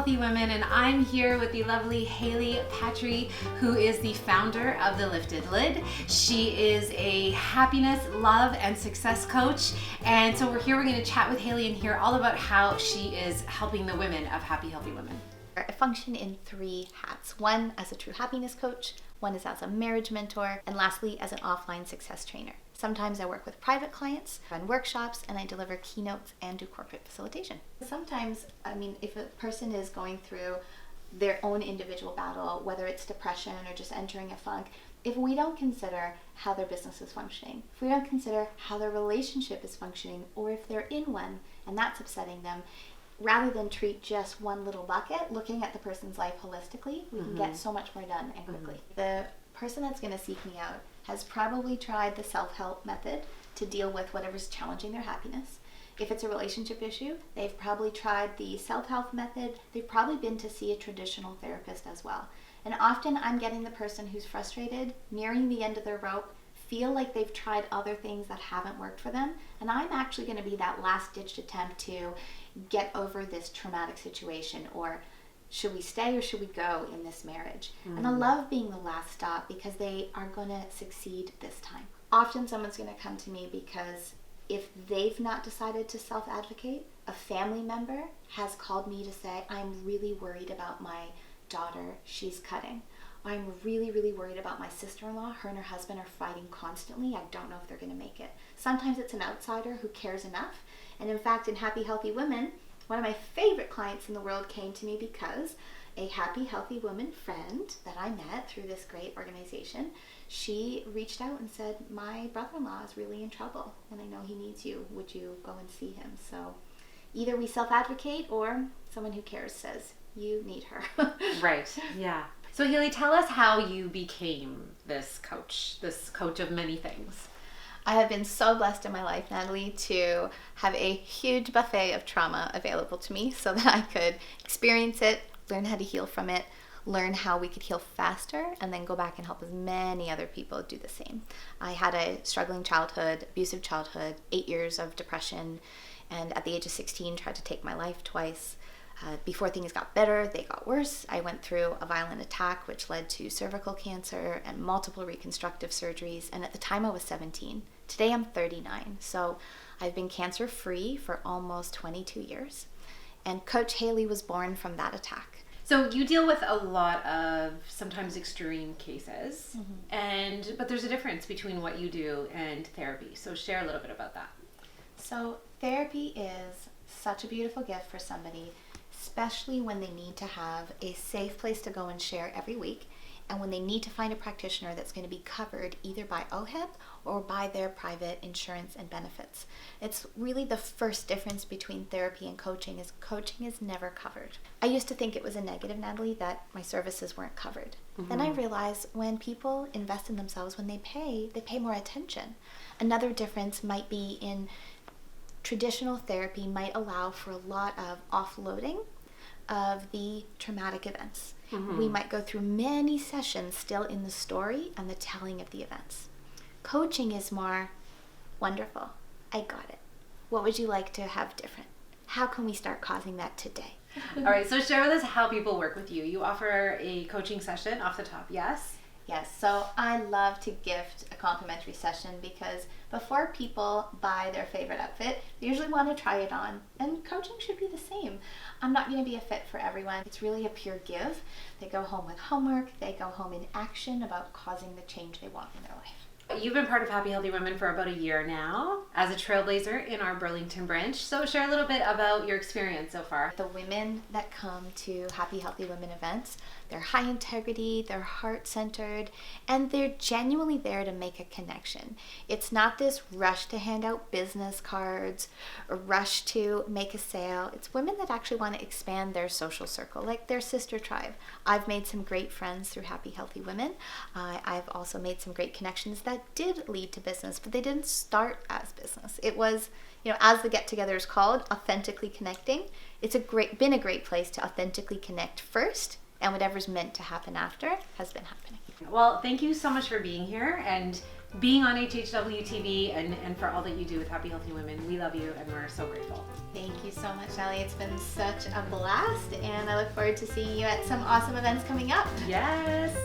Healthy Women, and I'm here with the lovely Hailey Patry, who is the founder of The Lifted Lid. She is a happiness, love, and success coach, and so we're going to chat with Hailey and hear all about how she is helping the women of Happy Healthy Women. I function in 3 hats. One as a true happiness coach, one is as a marriage mentor, and lastly as an offline success trainer. Sometimes I work with private clients, run workshops, and I deliver keynotes and do corporate facilitation. Sometimes, if a person is going through their own individual battle, whether it's depression or just entering a funk, if we don't consider how their business is functioning, if we don't consider how their relationship is functioning, or if they're in one and that's upsetting them, rather than treat just one little bucket, looking at the person's life holistically, we can get so much more done and quickly. The person that's going to seek me out has probably tried the self-help method to deal with whatever's challenging their happiness. If it's a relationship issue, they've probably tried the self-help method. They've probably been to see a traditional therapist as well. And often I'm getting the person who's frustrated, nearing the end of their rope, feel like they've tried other things that haven't worked for them, and I'm actually going to be that last-ditched attempt to get over this traumatic situation, or should we stay or should we go in this marriage? And I love being the last stop because they are going to succeed this time. Often someone's going to come to me because if they've not decided to self-advocate, a family member has called me to say, I'm really worried about my daughter, she's cutting. I'm really, really worried about my sister-in-law. Her and her husband are fighting constantly. I don't know if they're going to make it. Sometimes it's an outsider who cares enough. And in fact, in Happy Healthy Women, one of my favorite clients in the world came to me because a Happy Healthy Woman friend that I met through this great organization, she reached out and said, my brother-in-law is really in trouble and I know he needs you. Would you go and see him? So either we self-advocate or someone who cares says, you need her. Right, yeah. So Hailey, tell us how you became this coach of many things. I have been so blessed in my life, Natalie, to have a huge buffet of trauma available to me so that I could experience it, learn how to heal from it, learn how we could heal faster, and then go back and help as many other people do the same. I had a struggling childhood, abusive childhood, 8 years of depression, and at the age of 16 tried to take my life twice. Before things got better, they got worse. I went through a violent attack which led to cervical cancer and multiple reconstructive surgeries, and at the time I was 17. Today I'm 39, so I've been cancer-free for almost 22 years, and Coach Hailey was born from that attack. So you deal with a lot of sometimes extreme cases, but there's a difference between what you do and therapy, so share a little bit about that. So therapy is such a beautiful gift for somebody, especially when they need to have a safe place to go and share every week, and when they need to find a practitioner that's going to be covered either by OHIP or by their private insurance and benefits. It's really the first difference between therapy and coaching is never covered. I used to think it was a negative, Natalie, that my services weren't covered. Then I realized when people invest in themselves, when they pay more attention. Another difference might be in traditional therapy might allow for a lot of offloading of the traumatic events. We might go through many sessions still in the story and the telling of the events. Coaching is more wonderful. I got it. What would you like to have different? How can we start causing that today? All right, so share with us how people work with you. You offer a coaching session off the top, yes? Yes, so I love to gift a complimentary session because before people buy their favorite outfit, they usually want to try it on, and coaching should be the same. I'm not going to be a fit for everyone. It's really a pure give. They go home with homework, they go home in action about causing the change they want in their life. You've been part of Happy Healthy Women for about a year now as a trailblazer in our Burlington branch. So share a little bit about your experience so far. The women that come to Happy Healthy Women events, they're high integrity, they're heart-centered, and they're genuinely there to make a connection. It's not this rush to hand out business cards or rush to make a sale. It's women that actually want to expand their social circle, like their sister tribe. I've made some great friends through Happy Healthy Women. I've also made some great connections that did lead to business, but they didn't start as business. It was, as the get-together is called, authentically connecting. It's been a great place to authentically connect first and whatever's meant to happen after has been happening. Well, thank you so much for being here and being on HHW TV and for all that you do with Happy Healthy Women. We love you and we're so grateful. Thank you so much, Ellie. It's been such a blast, and I look forward to seeing you at some awesome events coming up. Yes.